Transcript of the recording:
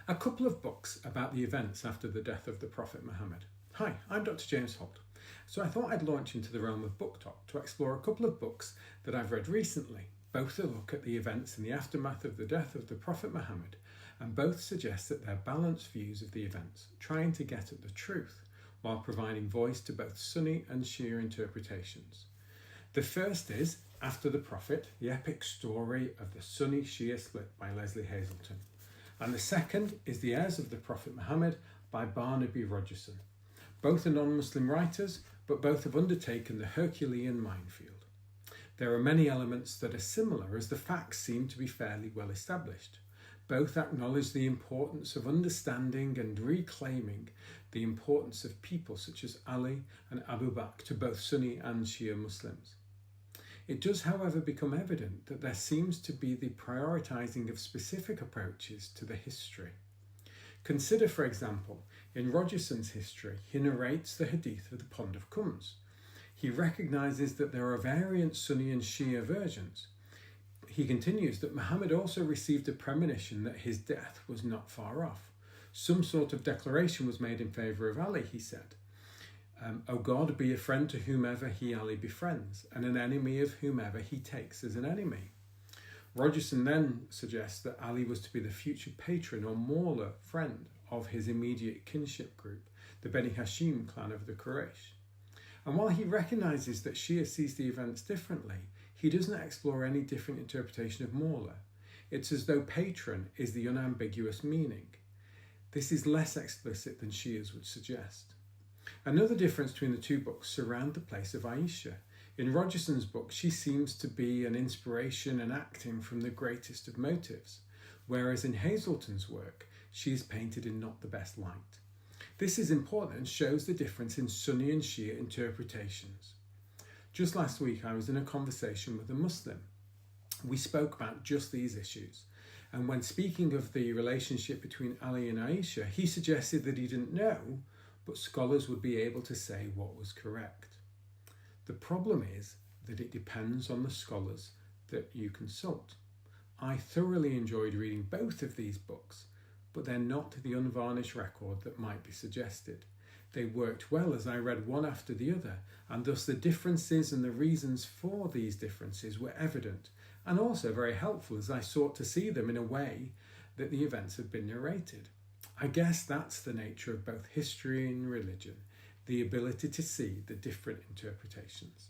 A couple of books about the events after the death of the Prophet Muhammad. Hi, I'm Dr. James Holt. So I thought I'd launch into the realm of book talk to explore a couple of books that I've read recently. Both look at the events in the aftermath of the death of the Prophet Muhammad, and both suggest that they're balanced views of the events, trying to get at the truth, while providing voice to both Sunni and Shia interpretations. The first is After the Prophet, the epic story of the Sunni-Shia split by Leslie Hazelton. And the second is The Heirs of the Prophet Muhammad by Barnaby Rogerson. Both are non-Muslim writers, but both have undertaken the Herculean minefield. There are many elements that are similar, as the facts seem to be fairly well established. Both acknowledge the importance of understanding and reclaiming the importance of people such as Ali and Abu Bakr to both Sunni and Shia Muslims. It does, however, become evident that there seems to be the prioritising of specific approaches to the history. Consider, for example, in Rogerson's history, he narrates the Hadith of the Pond of Khums. He recognises that there are variant Sunni and Shia versions. He continues that Muhammad also received a premonition that his death was not far off. Some sort of declaration was made in favour of Ali, he said. O God, be a friend to whomever he, Ali, befriends, and an enemy of whomever he takes as an enemy. Rogerson then suggests that Ali was to be the future patron or Mawla friend of his immediate kinship group, the Beni Hashim clan of the Quraysh. And while he recognises that Shia sees the events differently, he doesn't explore any different interpretation of Mawla. It's as though patron is the unambiguous meaning. This is less explicit than Shias would suggest. Another difference between the two books surround the place of Aisha. In Rogerson's book, she seems to be an inspiration and acting from the greatest of motives, whereas in Hazelton's work, she is painted in not the best light. This is important and shows the difference in Sunni and Shia interpretations. Just last week, I was in a conversation with a Muslim. We spoke about just these issues, and when speaking of the relationship between Ali and Aisha, he suggested that he didn't know, but scholars would be able to say what was correct. The problem is that it depends on the scholars that you consult. I thoroughly enjoyed reading both of these books, but they're not the unvarnished record that might be suggested. They worked well as I read one after the other, and thus the differences and the reasons for these differences were evident, and also very helpful as I sought to see them in a way that the events had been narrated. I guess that's the nature of both history and religion, the ability to see the different interpretations.